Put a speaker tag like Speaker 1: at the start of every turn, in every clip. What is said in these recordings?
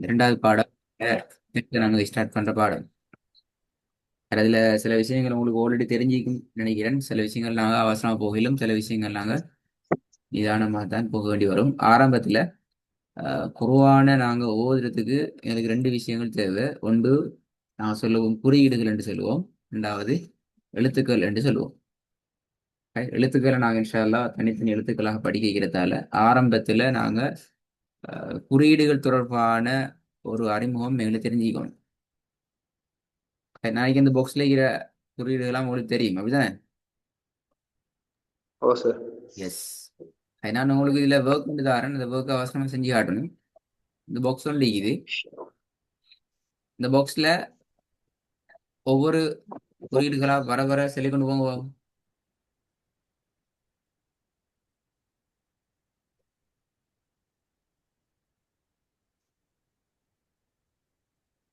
Speaker 1: இரண்டாவது பாடம் நாங்கள் ஸ்டார்ட் பண்ற பாடம். அதுல சில விஷயங்கள் உங்களுக்கு ஆல்ரெடி தெரிஞ்சிக்கும் நினைக்கிறேன். சில விஷயங்கள் நாங்கள் அவசரமா போகிலும், சில விஷயங்கள் நாங்கள் நிதானமாக தான் போக வேண்டி வரும். ஆரம்பத்துல குர்ஆனை நாங்க ஓதுறதுக்கு எங்களுக்கு ரெண்டு விஷயங்கள் தேவை. ஒன்று நாங்கள் சொல்லுவோம் குறியீடுகள் என்று சொல்லுவோம். ரெண்டாவது எழுத்துக்கள் என்று சொல்லுவோம். எழுத்துக்களை நாங்கள் இன்ஷா அல்லாஹ் தனித்தனி எழுத்துக்களாக படிக்கிறதால ஆரம்பத்துல நாங்க குறியீடுகள் தொடர்பான ஒரு அறிமுகம் எங்களுக்கு தெரிஞ்சுக்கணும். நாளைக்கு இந்த பாக்ஸ்ல இருக்கிற குறியீடுகள்லாம் உங்களுக்கு தெரியும் அப்படிதானே?
Speaker 2: ஓ சார்.
Speaker 1: எஸ். நான் உங்களுக்கு இதுல ஒர்க் பண்ணி தரேன். இந்த ஒர்க்கை அவசரமா செஞ்சு காட்டணும். இந்த பாக்ஸ் ஒன்று இருக்குது. இந்த பாக்ஸ்ல ஒவ்வொரு குறியீடுகளா வர வர சொல்லி கொண்டு போங்க.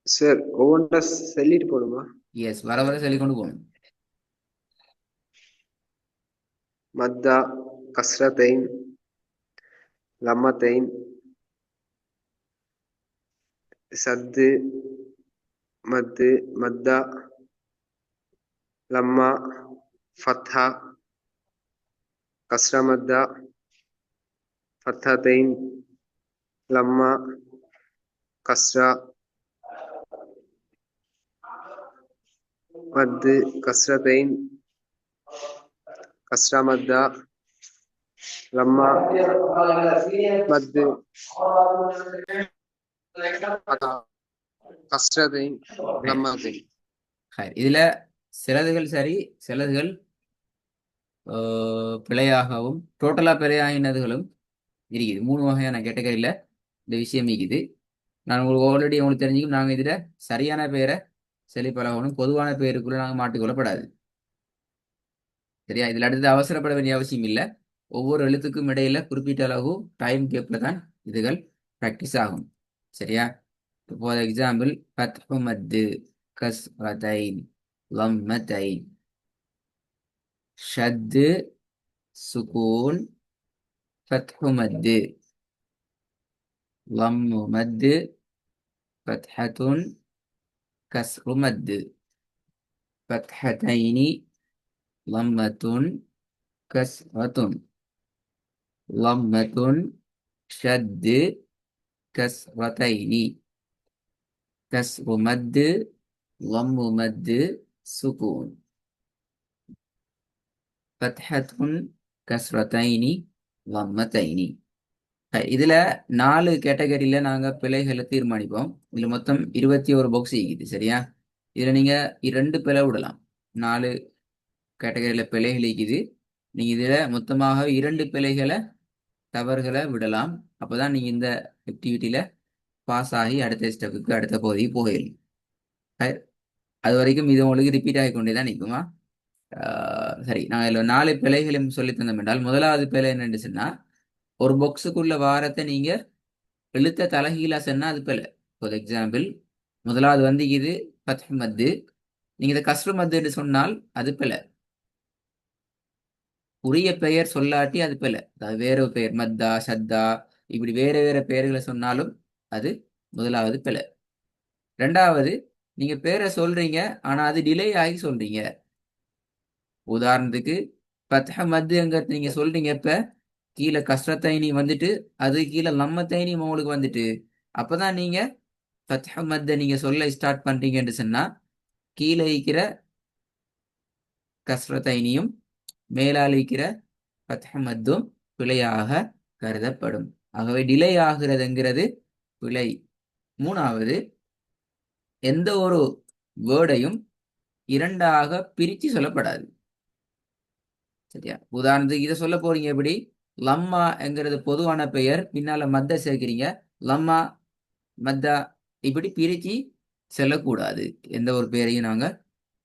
Speaker 2: சார் ஒவ்வொன்றா சொல்லிட்டு போடுமா?
Speaker 1: எஸ், வர வர சொல்லி கொண்டு போகணும்.
Speaker 2: மத்தா, கஸ்ரத்தைன், லம்மத்தைன், சத்து, மத்து, மத்தா, லம்மா, ஃபத்தா, கஸ்ரா மத்தா, ஃபத்தாத்தைன், லம்மா, கஸ்ரா, மத்து, கஸ்ரத்தைன், கஸ்ரா மத்தா, லம்மா, மத்து, ஃபத்தா, கஸ்ரத்தைன், லம்மாத்தைன்.
Speaker 1: இதுல சிலதுகள் சரி, சிலதுகள் பிழையாகவும் டோட்டலா பிழையாகினதுகளும் இருக்குது. மூணு வகையான கேட்டகரியில இந்த விஷயம் இருக்குது. நான் உங்களுக்கு ஆல்ரெடி உங்களுக்கு தெரிஞ்சுக்கும். நாங்கள் இதுல சரியான பெயரை சொல்லி பழகணும். பொதுவான பெயருக்குள்ள நாங்கள் மாட்டிக்கொள்ளப்படாது. சரியா? இதுல அடுத்து அவசரப்பட வேண்டிய அவசியம் இல்லை. ஒவ்வொரு எழுத்துக்கும் இடையில குறிப்பிட்ட அளவு டைம் கேப்ல தான் இதுகள் பிராக்டிஸ் ஆகும். சரியா? ஃபார் எக்ஸாம்பிள் ஃபத்ஹு மத்து, கஸ்ரதைன், லம்மதைன், ஷத்து, சுகூன், ஃபத்ஹு மத்து, லம்மு மத்து, ஃபத்ஹத்துன், கஸ்ரு மத்து, ஃபத்ஹதைனி, லம்மத்துன், கஸ்ரத்துன், லம்மத்துன், ஷத்து, கஸ்ரதைனி, கஸ்ரு மத்து, லம்மு மத்து, சுகூன், ஃபத்ஹத்துன், கஸ்ரதைனி, லம்மதைனி. இதுல 4 கேட்டகரியில நாங்க பிழைகளை தீர்மானிப்போம். இதுல மொத்தம் 21 பாக்ஸ் இருக்குது. சரியா? இதுல நீங்க 2 பிழை விடலாம். 4 கேட்டகரியில பிழைகள் இருக்குது. நீங்க இதுல மொத்தமாக 2 பிழைகளை தவறுகளை விடலாம். அப்பதான் நீங்க இந்த ஆக்டிவிட்டியில பாஸ் ஆகி அடுத்த ஸ்டெப்புக்கு அடுத்த பகுதிக்கு போயிடலாம். அது வரைக்கும் இது உங்களுக்கு ரிப்பீட் ஆகி கொண்டே தான் நிற்குமா? சரி, நாங்கள் இதில் 4 பிழைகளையும் சொல்லி தந்தோம் என்றால், முதலாவது பிழை என்னன்னு சொன்னா, ஒரு பாக்ஸுக்குள்ள வாரத்தை நீங்க எழுத்த தலைகீழா சொன்னா அது பிழை. ஃபார் எக்ஸாம்பிள், முதலாவது வந்து இது ஃபத்ஹ் மத்து. நீங்க இதை கஸ்ரு மத்து என்று சொன்னால் அது பிழை. உரிய பெயர் சொல்லாட்டி அது பிழை. அதாவது வேற ஒரு பெயர் மத்தா, ஷத்தா, இப்படி வேற வேற பெயர்களை சொன்னாலும் அது முதலாவது பிழை. ரெண்டாவது, நீங்க பேரை சொல்றீங்க ஆனா அது டிலே ஆகி சொல்றீங்க. உதாரணத்துக்கு ஃபத்ஹ மத்துங்கிறது நீங்க சொல்றீங்க, இப்ப கீழே கஸ்ரத்தைனி வந்துட்டு அது கீழே லம்மத்தைனி உங்களுக்கு வந்துட்டு, அப்பதான் நீங்க ஃபத்ஹ மத்த நீங்க சொல்ல ஸ்டார்ட் பண்றீங்கன்னு சொன்னா கீழே இருக்கிற கஸ்ரத்தைனியும் மேலால் இருக்கிற ஃபத்ஹ மத்தும் பிழையாக கருதப்படும். ஆகவே டிலே ஆகிறதுங்கிறது பிழை. மூணாவது, எந்த ஒரு வேர்டையும் இரண்டாக பிரிச்சு சொல்லப்படாது. சரியா? உதாரணத்துக்கு இதை சொல்ல போறீங்க எப்படி? லம்மா என்கிறது பொதுவான பெயர், பின்னால மத்த சேர்க்கிறீங்க, லம்மா மத்தா, இப்படி பிரிச்சு செல்லக்கூடாது. எந்த ஒரு பேரையும் நாங்க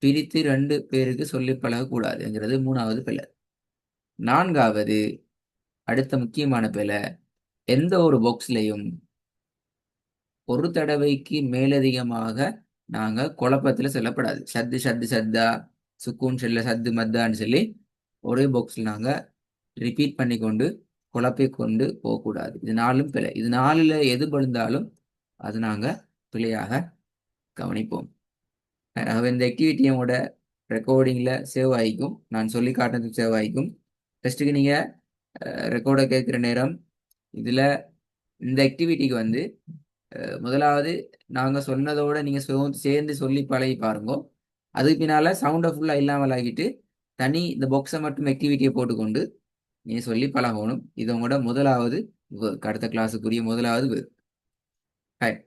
Speaker 1: பிரித்து 2 பேருக்கு சொல்லி பழகக்கூடாதுங்கிறது மூணாவது பிழை. நான்காவது, அடுத்த முக்கியமான பிழை, எந்த ஒரு பாக்ஸ்லையும் ஒரு தடவைக்கு மேலதிகமாக நாங்க குழப்பத்துல செல்லப்படாது. சத்து சத்து சத்தா, சுக்கூன் செல்ல சத்து மத்தான்னு சொல்லி ஒரே பாக்ஸ்ல நாங்க ரிப்பீட் பண்ணி கொண்டு குழப்பிக் கொண்டு போகக்கூடாது. இது 4ம் பிழை. இது 4ல எது விழுந்தாலும் அது நாங்கள் பிழையாக கவனிப்போம். ஆகவே இந்த ஆக்டிவிட்டியோட ரெக்கார்டிங்கில் சேவ் ஆகிக்கும், நான் சொல்லி காட்டுறது சேவ் ஆகிக்கும். டெஸ்ட்டுக்கு நீங்கள் ரெக்கார்டை கேட்குற நேரம் இதில் இந்த ஆக்டிவிட்டிக்கு வந்து முதலாவது நாங்கள் சொன்னதோட நீங்கள் சேர்ந்து சொல்லி பழகி பாருங்க. அதுக்கு பின்னால் சவுண்டை ஃபுல்லாக இல்லாமல் ஆகிட்டு தனி இந்த பாக்ஸை மட்டும் ஆக்டிவிட்டியை போட்டுக்கொண்டு நீங்கள் சொல்லி பழகணும். இது உங்களோட முதலாவது work. அடுத்த கிளாஸுக்குரிய முதலாவது work. Right.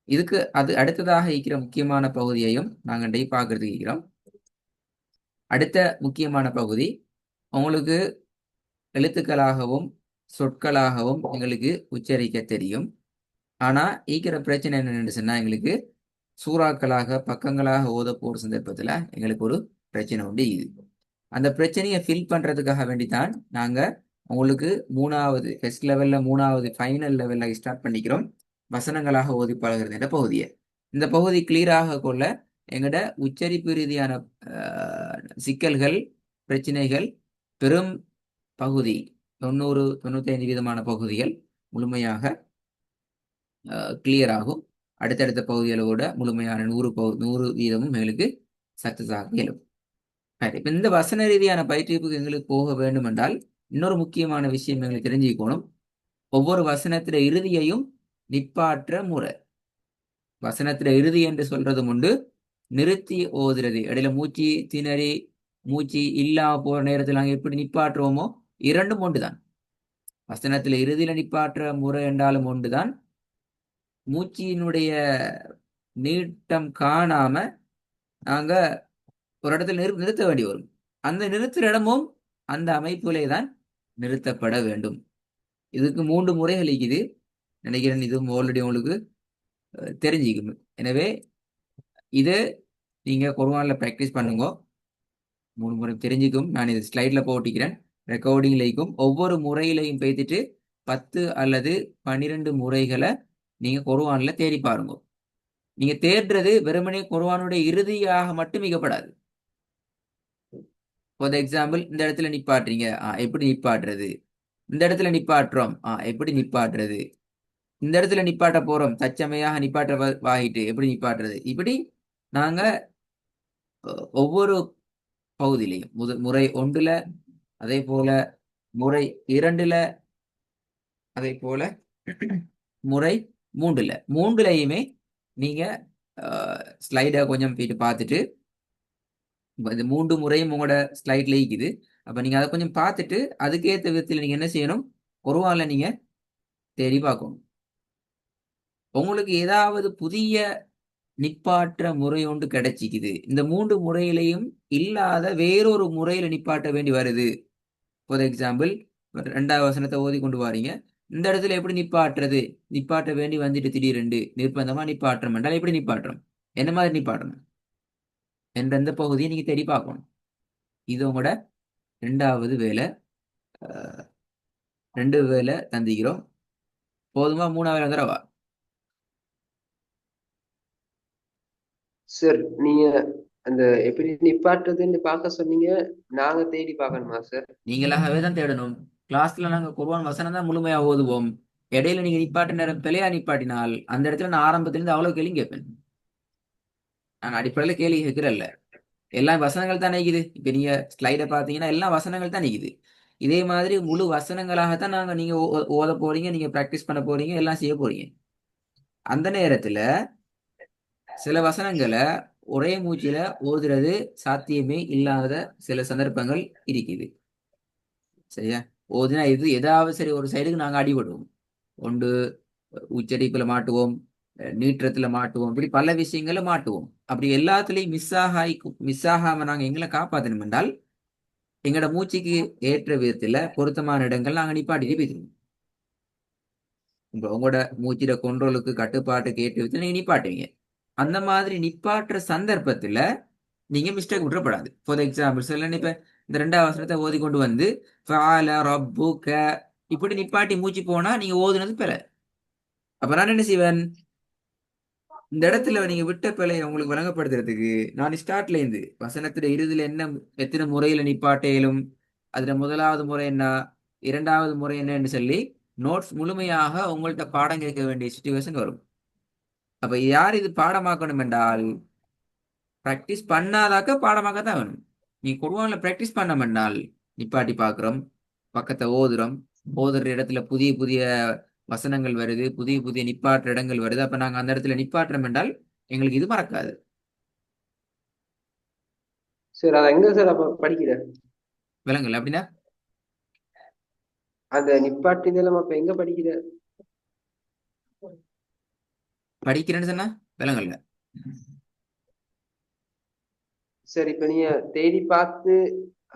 Speaker 1: இதுக்கு அது அடுத்ததாக இருக்கிற முக்கியமான பகுதியையும் நாங்கள் டே பார்க்கறதுக்கு இருக்கிறோம். அடுத்த முக்கியமான பகுதி உங்களுக்கு எழுத்துக்களாகவும் சொற்களாகவும் எங்களுக்கு உச்சரிக்க தெரியும். ஆனால் ஈக்கிற பிரச்சனை என்னென்னு சொன்னால் எங்களுக்கு சூறாக்களாக பக்கங்களாக ஓத போகிற சந்தர்ப்பத்தில் எங்களுக்கு ஒரு பிரச்சனை உண்டு. இது அந்த பிரச்சனையை ஃபில் பண்ணுறதுக்காக வேண்டித்தான் நாங்கள் உங்களுக்கு மூணாவது ஃபெஸ்ட் லெவலில் மூணாவது ஃபைனல் லெவலில் ஸ்டார்ட் பண்ணிக்கிறோம் வசனங்களாக ஓதி பழகிறது என்ற பகுதியை. இந்த பகுதி கிளியராக கொள்ள எங்களோட உச்சரிப்பு ரீதியான சிக்கல்கள் பிரச்சனைகள் பெரும் பகுதி 90-95% பகுதிகள் முழுமையாக கிளியர் ஆகும். அடுத்தடுத்த பகுதிகளை கூட முழுமையான 100% எங்களுக்கு சக்சஸ் ஆக இயலும். இப்போ இந்த வசன ரீதியான பயிற்சிப்புக்கு எங்களுக்கு போக வேண்டும் என்றால் இன்னொரு முக்கியமான விஷயம் எங்களுக்கு தெரிஞ்சுக்கணும். ஒவ்வொரு வசனத்தில இறுதியையும் நிப்பாற்ற முறை. வசனத்தில இறுதி என்று சொல்றது உண்டு, நிறுத்தி ஓதுறது. இடையில மூச்சு திணறி மூச்சு இல்லாம போற நேரத்தில் நாங்கள் எப்படி நிப்பாற்றுவோமோ இரண்டும் ஒன்றுதான். வசனத்தில் இறுதியில நிப்பாற்ற முறை என்றாலும் ஒன்றுதான். மூச்சியினுடைய நீட்டம் காணாம நாங்க ஒரு இடத்துல நிறுத்த வேண்டி வரும். அந்த நிறுத்துற இடமும் அந்த அமைப்பிலே தான் நிறுத்தப்பட வேண்டும். இதுக்கு 3 முறைகள் இருக்குது நினைக்கிறேன். இதுவும் ஆல்ரெடி உங்களுக்கு தெரிஞ்சுக்கணும். எனவே இதை நீங்க குர்ஆன்ல ப்ராக்டிஸ் பண்ணுங்க. 3 முறை தெரிஞ்சுக்கும். நான் இது ஸ்லைட்ல போட்டிக்கிறேன், ரெக்கார்டிங்லைக்கும். ஒவ்வொரு முறையிலையும் பேசிட்டு 10 அல்லது 12 முறைகளை நீங்க குர்ஆன்ல தேடி பாருங்க. நீங்க தேடுறது வெறுமனே குர்ஆனுடைய இறுதியாக மட்டும் மிகப்படாது. ஃபார் எக்ஸாம்பிள், இந்த இடத்துல நிப்பாட்டுறீங்க, எப்படி நிப்பாட்டுறது? இந்த இடத்துல நிப்பாட்டுறோம், எப்படி நிப்பாட்டுறது? இந்த இடத்துல நிப்பாட்ட போறோம், தச்சமையாக நிப்பாட்ட வாகிட்டு எப்படி நிப்பாட்டுறது? இப்படி நாங்க ஒவ்வொரு பகுதியிலையும் முறை 1ல, அதே போல முறை 2ல, அதே போல முறை 3லையுமே நீங்க ஸ்லைடை கொஞ்சம் போயிட்டு பார்த்துட்டு, இந்த 3 முறையும் உங்களோட ஸ்லைட்ல இருக்குது. அப்ப நீங்க அதை கொஞ்சம் பார்த்துட்டு அதுக்கேற்ற விதத்தில் நீங்க என்ன செய்யணும், குர்ஆன்ல நீங்க தேடி பார்க்கணும். உங்களுக்கு ஏதாவது புதிய நிப்பாற்ற முறை ஒன்று கிடைச்சிக்குது, இந்த 3 முறையிலையும் இல்லாத வேறொரு முறையில நிப்பாட்ட வேண்டி வருது. ஃபார் எக்ஸாம்பிள், 2வது வசனத்தை ஓதி கொண்டு வாரீங்க, இந்த இடத்துல எப்படி நிப்பாட்டுறது? நிப்பாட்ட வேண்டி வந்துட்டு திடீரென்று நிர்பந்தமா நிப்பாட்டுறோம் என்றால் எப்படி நிப்பாட்டுறோம், என்ன மாதிரி நிப்பாட்டணும் என்ற இந்த பகுதியை நீங்க தேடி பார்க்கணும். இது உங்களோட 2வது வேலை. 2 வேலை தந்திக்கிறோம். போதுமா? 3வது தடவை
Speaker 2: சார் நீங்க அந்த எப்படி நிப்பாட்டுறதுன்னு பார்க்க சொன்னீங்க, நாங்க தேடி பார்க்கணுமா சார்?
Speaker 1: நீங்களாகவே தான் தேடணும். கிளாஸ்ல நாங்க குர்ஆன் வசனம் தான் முழுமையா ஓதுவோம். இடையில நீங்க நிப்பாட்ட நேரம் பிழையா நிப்பாட்டினால் அந்த இடத்துல நான் ஆரம்பத்திலிருந்து அவ்வளவு கேள்வி கேட்பேன். நான் அடிப்படையில கேள்வி கேட்கிறல்ல, எல்லா வசனங்கள் தான் நிக்குது. இப்ப நீங்க ஸ்லைட பாத்தீங்கன்னா எல்லா வசனங்கள் தான் நிக்குது. இதே மாதிரி முழு வசனங்களாகத்தான் நீங்க ஓத போறீங்க, நீங்க பிராக்டிஸ் பண்ண போறீங்க, எல்லாம் செய்ய போறீங்க. அந்த நேரத்துல சில வசனங்களை ஒரே மூச்சில ஓதுறது சாத்தியமே இல்லாத சில சந்தர்ப்பங்கள் இருக்குது. சரியா? ஓதுனா இது ஏதாவது சரி ஒரு சைடுக்கு நாங்க அடிபடுவோம். ஒன்று உச்சரிப்புல மாட்டுவோம், நீற்றத்துல மாட்டுவோம், இப்படி பல விஷயங்களை மாட்டுவோம். அப்படி எல்லாத்துலயும் மிஸ் ஆகாம நாங்க எங்களை காப்பாற்றணும் என்றால் எங்களோட மூச்சுக்கு ஏற்ற விதத்துல பொருத்தமான இடங்கள் நாங்க நிப்பாட்டிட்டு போயிருவோம். உங்களோட மூச்சிட கொண்ட்ரோலுக்கு கட்டுப்பாட்டுக்கு ஏற்ற விதத்துல நீங்க நிப்பாட்டுவீங்க. அந்த மாதிரி நிப்பாட்டுற சந்தர்ப்பத்துல நீங்க மிஸ்டேக் விட்டுறப்படாது. ஃபார் எக்ஸாம்பிள், சில இப்ப இந்த 2வது வசனத்தை ஓதி கொண்டு வந்து இப்படி நிப்பாட்டி மூச்சு போனா நீங்க ஓதுனது பிழை. அப்ப நான் என்ன செய்வேன், இந்த இடத்துல நீங்க விட்ட பிழையை உங்களுக்கு வழங்கப்படுத்துறதுக்கு நான் ஸ்டார்ட்ல இருந்து வசனத்துல இறுதியில என்ன எத்தனை முறையில நிப்பாட்டையிலும், அதுல 1வது முறை என்ன, 2வது முறை என்னன்னு சொல்லி நோட்ஸ் முழுமையாக உங்கள்ட்ட பாடம் கேட்க வேண்டிய சுச்சுவேஷன் வரும். அப்ப யார் இது பாடமாக்கணும் என்றால் பிராக்டிஸ் பண்ணாதாக்க பாடமாக்கத்தான் வேணும். நீ குர்ஆன்ல பிராக்டிஸ் பண்ண என்றால் நிப்பாட்டி பார்க்கிறோம், பக்கத்தை ஓதுறோம், ஓதுற இடத்துல புதிய புதிய வசனங்கள் வருது, புதிய புதிய நிப்பாட்டுற இடங்கள் வருது. அப்ப நாங்க அந்த இடத்துல நிப்பாட்டுறோம் என்றால் எங்களுக்கு இது மறக்காது.
Speaker 2: சார் அதை எங்க சார் அப்ப படிக்கிற
Speaker 1: விலங்குல அப்படின்னா
Speaker 2: அந்த நிப்பாட்டுதல் அப்ப எங்க படிக்கிற?
Speaker 1: படிக்கிறேன்னு சொன்னா விலங்குல.
Speaker 2: சரி இப்ப நீங்க தேடி பார்த்து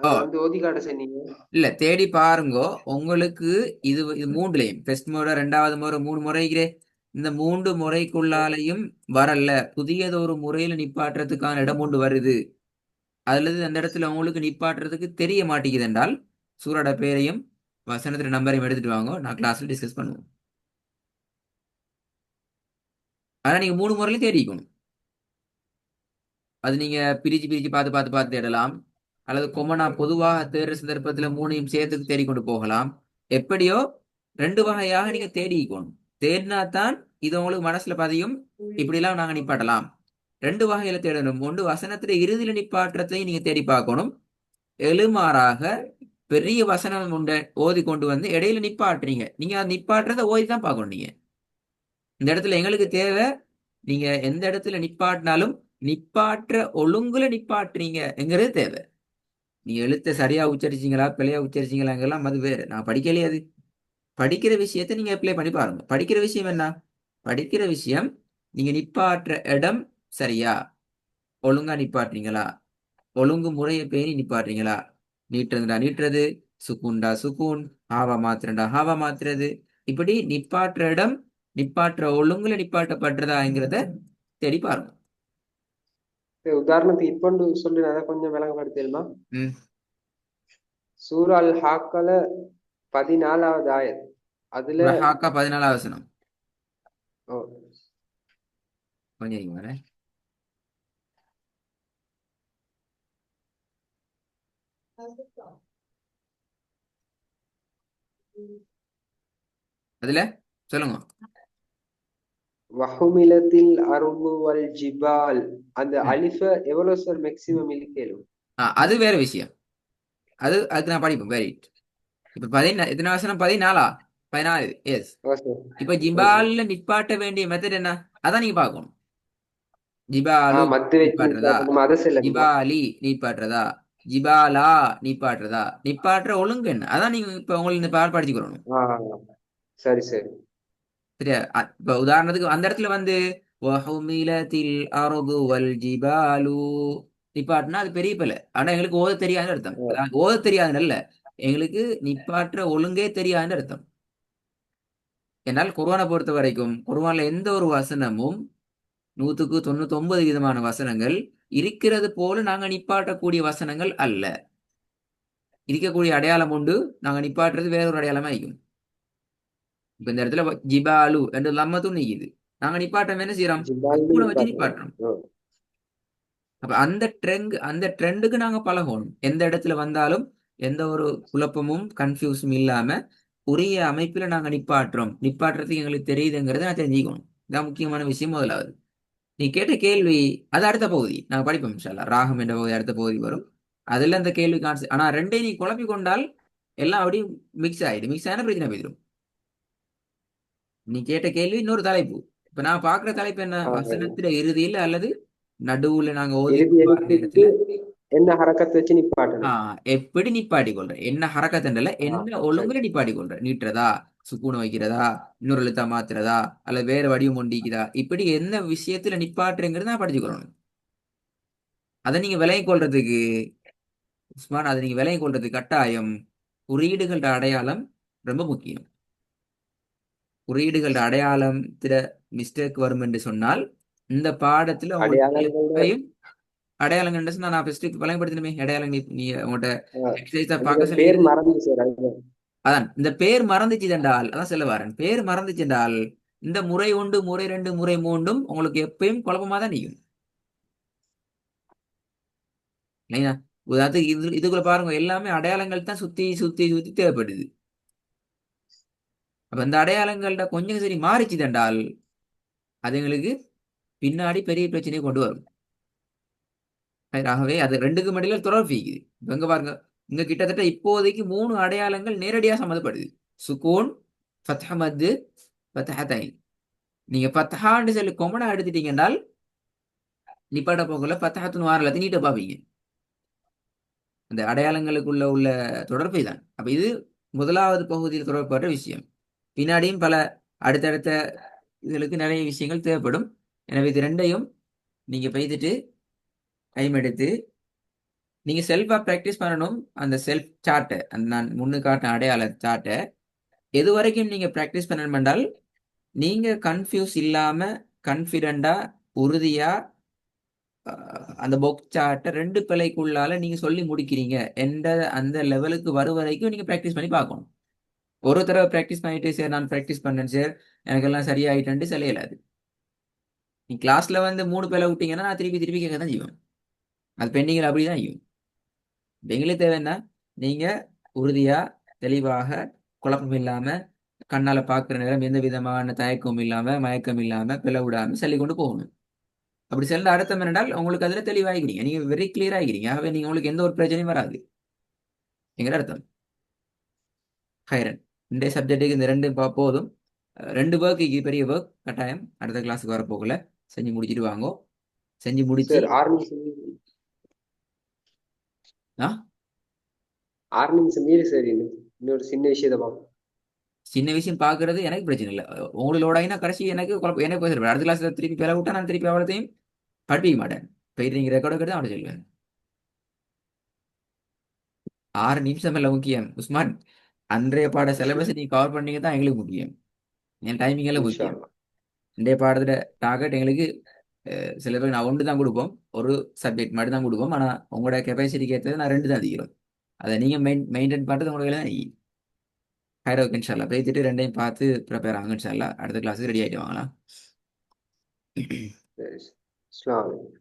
Speaker 1: ஓ,
Speaker 2: வந்து ஓதி காட்ட சொன்னீங்க.
Speaker 1: இல்ல தேடி பாருங்கோ. உங்களுக்கு இது மூன்றுலையும் ஃபர்ஸ்ட் முறை, ரெண்டாவது முறை, மூணு முறைக்கிறே, இந்த மூன்று முறைக்குள்ளாலையும் வரல புதியதொரு முறையில நிப்பாட்டுறதுக்கான இடம் ஒன்று வருது, அல்லது அந்த இடத்துல உங்களுக்கு நிப்பாட்டுறதுக்கு தெரிய மாட்டேங்குது என்றால் சூரோட பேரையும் வசனத்துல நம்பரையும் எடுத்துட்டு வாங்க, நான் கிளாஸ்ல டிஸ்கஸ் பண்ணுவோம். ஆனா நீங்க மூணு முறையிலும் தேடிக்கணும். அது நீங்க பிரிச்சு பிரிச்சு பார்த்து பார்த்து பார்த்து தேடலாம், அல்லது கொமனா பொதுவாக தேடுற சந்தர்ப்பத்துல மூணையும் சேர்த்து தேடிக்கொண்டு போகலாம். எப்படியோ ரெண்டு வகையாக நீங்க தேடிக்கணும். தேடினா தான் இது உங்களுக்கு மனசுல பதியும். இப்படிலாம் நாங்க நிப்பாட்டலாம். ரெண்டு வகையில தேடணும். ஒன்று வசனத்துல இறுதியில நிப்பாட்டுறதையும் நீங்க தேடி பார்க்கணும். எழுமாறாக பெரிய வசனம் உண்ட ஓதி கொண்டு வந்து இடையில நிப்பாட்டுறீங்க, நீங்க அந்த நிப்பாட்டுறத ஓதி தான் பார்க்கணும். நீங்க இந்த இடத்துல எங்களுக்கு தேவை, நீங்க எந்த இடத்துல நிப்பாட்டினாலும் நிப்பாற்ற ஒழுங்குல நிப்பாட்டுறீங்கிறது தேவை. நீங்க எழுத்த சரியா உச்சரிச்சீங்களா பிழையா உச்சரிச்சீங்களாங்கெல்லாம் அது வேறு, நான் படிக்கலையே. அது படிக்கிற விஷயத்தை நீங்க அப்ளை பண்ணி பாருங்க. படிக்கிற விஷயம் என்ன? படிக்கிற விஷயம் நீங்க நிப்பாட்டுற இடம் சரியா, ஒழுங்கா நிப்பாட்டுறீங்களா, ஒழுங்கு முறையை பேணி நிப்பாட்டுறீங்களா, நீட்டுறதுடா நீட்டுறது, சுக்குண்டா சுக்கூன், ஹாவா மாத்திரண்டா ஹாவா மாத்துறது, இப்படி நிப்பாட்டுற இடம் நிப்பாட்டுற ஒழுங்குல நிப்பாட்டப்படுறதாங்கிறத தேடி பாருங்க.
Speaker 2: சரி, உதாரணத்துக்கு இப்பொண்டு சொல்லி அதை கொஞ்சம் விளங்கப்படுத்தலுமா?
Speaker 1: ம்.
Speaker 2: சூரால் ஹாக்கல 14வது ஆயத் அதுல
Speaker 1: ரஹாக்கா 14 வசனம்.
Speaker 2: ஓ,
Speaker 1: கொஞ்சம் இருங்க வரேன். அதுல சொல்லுங்க.
Speaker 2: வஹுமிலத்தில் அரும்பு வல் ஜிபால் அந்த அலிஃப எவ்வளவு சார் மேக்சிமம் இழுக்கலும்?
Speaker 1: அது வேற விஷயம். அதுக்கு நான் படிப்பேன் வெரி. இப்ப எத்தனை வசனம்? 14. 14. எஸ்.
Speaker 2: ஓ சார்.
Speaker 1: இப்ப
Speaker 2: ஓ சார்.
Speaker 1: ஜிபால்ல நிப்பாட்ட வேண்டிய மெத்தட் என்ன? அதான் நீங்க பார்க்கணும். ஜிபாலு
Speaker 2: மத்து வச்சு
Speaker 1: நிப்பாட்டுறதா,
Speaker 2: நிப்பாட்டணுமா அதை சொல்லணுமா?
Speaker 1: ஜிபாலி நிப்பாட்டுறதா, ஜிபாலா நிப்பாட்டுறதா, நிப்பாட்டுற ஒழுங்கு என்ன, அதான் நீங்க இப்ப உங்களுக்கு இந்த பாடம் படிச்சுக்கணும்.
Speaker 2: சரி சரி.
Speaker 1: சரியா? இப்ப உதாரணத்துக்கு அந்த இடத்துல வந்து வஹுமிலத்தில் அர்து வல் ஜிபாலு நிப்பாட்டினா அது பெரிய பிள்ளை. ஆனா எங்களுக்கு ஓத தெரியாதுன்னு அர்த்தம்.
Speaker 2: ஓ,
Speaker 1: அதான் ஓத தெரியாதுன்னு இல்ல, எங்களுக்கு நிப்பாற்ற ஒழுங்கே தெரியாதுன்னு அர்த்தம். என்னால் குர்ஆனை பொறுத்த வரைக்கும் குர்ஆன்ல எந்த ஒரு வசனமும் 100% வசனங்கள் இருக்கிறது போல நாங்க நிப்பாட்டக்கூடிய வசனங்கள் அல்ல. இருக்கக்கூடிய அடையாளம் உண்டு, நாங்க நிப்பாட்டுறது வேற ஒரு அடையாளமா இருக்கும். இப்ப இந்த இடத்துல ஜிபாலு என்று லம்மத்தும் நீக்குது, நாங்க நிப்பாட்டம் என்ன செய்யறோம்?
Speaker 2: ஜிபால்னு
Speaker 1: சுக்கூனை வச்சு
Speaker 2: நிப்பாட்டணும்.
Speaker 1: நிப்பாட்டுறோம்.
Speaker 2: ஓ,
Speaker 1: அப்ப அந்த ட்ரெண்டுக்கு நாங்க பழகணும். எந்த இடத்துல வந்தாலும் எந்த ஒரு குழப்பமும் கன்ஃபியூஸும் இல்லாம உரிய அமைப்புல நாங்க நிப்பாட்டுறோம், நிப்பாட்டுறதுக்கு எங்களுக்கு தெரியுதுங்கிறத நான் தெரிஞ்சுக்கணும். இதான் முக்கியமான விஷயம். முதலாவது நீ கேட்ட கேள்வி அது அடுத்த பகுதி நாங்க படிப்போம் இன்ஷா அல்லாஹ். ராகம் என்ற பகுதி அடுத்த பகுதி வரும். அதுல அந்த கேள்வி கான்செப்ட். ஆனா ரெண்டையும் நீ குழப்பி கொண்டால் எல்லாம் அப்படியே மிக்ஸ் ஆயிடும். மிக்ஸ் ஆன பிரச்சனை போயிடும். நீ கேட்ட கேள்வி இன்னொரு தலைப்பு. இப்ப நான் பாக்குற தலைப்பு என்ன?
Speaker 2: சரி.
Speaker 1: வசனத்துல இறுதியில் அல்லது நடுவுல நாங்க ஓதி
Speaker 2: இறுதி
Speaker 1: வர
Speaker 2: எழுத்துக்கு
Speaker 1: நேரத்துல
Speaker 2: என்ன ஹரக்கத்தை வச்சு நிப்பாட்டணும்?
Speaker 1: எப்படி நிப்பாட்டி கொள்ற, என்ன ஹரக்கத்துன்றல என்ன
Speaker 2: சரி.
Speaker 1: ஒழுங்குல நிப்பாட்டி கொள்ற, நீட்டுறதா, சுக்கூனை வைக்கிறதா, இன்னொரு எழுத்தா மாத்துறதா, அல்லது வேற வடிவம் ஒண்டிக்குதா, இப்படி என்ன விஷயத்துல நிப்பாட்டுறங்கிறது நான் படிச்சுக்கணும். அதை நீங்க விளங்கிக் கொள்றதுக்கு உஸ்மான், அதை நீங்க விளங்கிக் கொள்றதுக்கு கட்டாயம் குறியீடுகளோட அடையாளம் ரொம்ப முக்கியம். குறியீடுகளோட அடையாளத்துல மிஸ்டேக் வரும் என்று சொன்னால் இந்த பாடத்துல உங்களுக்கு
Speaker 2: அடையாளங்களோட
Speaker 1: எப்பயும் அடையாளங்கள் சொன்னா நான் ஃபர்ஸ்ட் விளங்கப்படுத்தினமே அடையாளம். நீ உங்கள்கிட்ட எக்ஸசைஸா
Speaker 2: அதுல
Speaker 1: பார்க்க சொல்லி
Speaker 2: பேர் மறந்து சார் அது.
Speaker 1: அதான் இந்த பேர் மறந்துச்சு என்றால், அதான் சொல்ல வரேன், பேர் மறந்துச்சு என்றால் இந்த முறை ஒன்று, முறை ரெண்டு, முறை மூன்றும் உங்களுக்கு எப்பயும் குழப்பமா தான் நிற்கும். இல்லைங்களா? உதாரணத்துக்கு இதுக்குள்ள பாருங்க, எல்லாமே அடையாளங்கள் தான் சுத்தி சுத்தி சுத்தி தேவைப்படுது. அப்ப இந்த அடையாளங்கள்ட கொஞ்சம் சரி மாறிச்சு என்றால் அது எங்களுக்கு பின்னாடி பெரிய பிரச்சனையை கொண்டு வரும். ஆகவே அது ரெண்டுக்கும் இடையில தொடர்பு இருக்குது. இப்ப இங்க பாருங்க, இங்க கிட்டத்தட்ட இப்போதைக்கு 3 அடையாளங்கள் நேரடியா சம்மந்தப்படுது. சுக்கூன், ஃபத்ஹ மத்து, ஃபத்ஹத்தைன். நீங்க ஃபத்ஹான்னு சொல்லி கொமனா எடுத்துட்டீங்கன்னால் நிப்பாட்ட போகல ஃபத்ஹத்துன்னு வாரலத்தை நீட்ட பாப்பீங்க. அந்த அடையாளங்களுக்குள்ள உள்ள தொடர்பை தான். அப்ப இது முதலாவது பகுதியில் தொடர்புபட்ட விஷயம். பின்னாடியும் பல அடுத்தடுத்த இதுகளுக்கு நிறைய விஷயங்கள் தேவைப்படும். எனவே இது ரெண்டையும் நீங்க பெய்துட்டு டைம் எடுத்து நீங்க செல்ஃபா பிராக்டிஸ் பண்ணணும். அந்த செல்ஃப் சார்ட்டை, அந்த நான் முன்னு காட்டின அடையாள சார்ட்டை எது வரைக்கும் நீங்க பிராக்டிஸ் பண்ணணும் என்றால் நீங்க கன்ஃபியூஸ் இல்லாம கான்ஃபிடண்டா உறுதியா அந்த பொக் சார்ட்டை 2 பிழைக்குள்ளால நீங்க சொல்லி முடிக்கிறீங்க என்ற அந்த லெவலுக்கு வரும் வரைக்கும் நீங்க பிராக்டிஸ் பண்ணி பார்க்கணும். ஒரு தடவை பிராக்டிஸ் பண்ணிட்டு சார் நான் பிராக்டிஸ் பண்ணேன் சார் எனக்கெல்லாம் சரியாயிட்டு சரியில்லாது. நீ கிளாஸ்ல வந்து 3 பிழை விட்டீங்கன்னா நான் திருப்பி திருப்பி கேட்க தான் செய்வேன். அது பெண்டிங்கில் அப்படிதான் செய்யும். எங்களுக்கு தேவைன்னா நீங்க உறுதியா தெளிவாக குழப்பம் இல்லாம கண்ணால பாக்குற நேரம் எந்த விதமான தயக்கமும் இல்லாம மயக்கம் இல்லாம பிளவு விடாம சொல்லி கொண்டு போகணும். அப்படி செல்ல அர்த்தம் என்னென்றால் உங்களுக்கு அதுல தெளிவாகிறீங்க, நீங்க வெரி கிளியர் ஆகிறீங்க. ஆகவே நீங்க உங்களுக்கு எந்த ஒரு பிரச்சனையும் வராது என்கிற அர்த்தம். ஹைரன் இந்த சப்ஜெக்ட்டுக்கு இந்த ரெண்டு போதும். 2 ஒர்க்கு பெரிய ஒர்க் கட்டாயம் அடுத்த கிளாஸுக்கு வரப்போகல செஞ்சு முடிச்சிட்டு வாங்கோ. செஞ்சு முடிச்சு
Speaker 2: சார் 6 நிமிஷம்.
Speaker 1: ஆ
Speaker 2: 6 நிமிஷம் மீறி சார் இன்னொரு சின்ன விஷயத்தை பார்ப்போம்.
Speaker 1: சின்ன விஷயம் பாக்குறது எனக்கு பிரச்சனை இல்லை. உங்களோட கடைசி எனக்கு குழப்பம் எனக்கு பேசுறேன். அடுத்த கிளாஸ்ல திருப்பி பேர விட்டா நான் திருப்பி அவ்வளோத்தையும் படிப்பிக்க மாட்டேன். போயிட்டு நீங்க ரெக்கார்டு எடுத்து அவனை சொல்லுவேன். 6 நிமிஷம் இல்லை முக்கியம் உஸ்மான். அன்றைய பாட சிலபஸ் நீங்க கவர் பண்ணீங்க தான் எங்களுக்கு முக்கியம். என் டைமிங் எல்லாம்
Speaker 2: இன்ஷா
Speaker 1: முக்கியம்.
Speaker 2: அல்லாஹ்.
Speaker 1: இன்றைய பாடத்துல டார்கெட் எங்களுக்கு சில பேர் நான் 1 தான் கொடுப்போம், ஒரு சப்ஜெக்ட் மட்டும் தான் கொடுப்போம். ஆனா உங்களோட கெப்பாசிட்டிக்கு ஏற்றது நான் 2 தான் அதிகம். அதை நீங்க மெயின்டைன் பண்ணுறது உங்களோட வேலை தான். ஹைரோ இன்ஷால்லா பேசிட்டு ரெண்டையும் பார்த்து ப்ரிப்பேர் ஆகுங்க. இன்ஷால்லா அடுத்த கிளாஸுக்கு ரெடி ஆகிட்டு வாங்கலாம்.
Speaker 2: சரி. அஸ்ஸலாமு அலைக்கும்.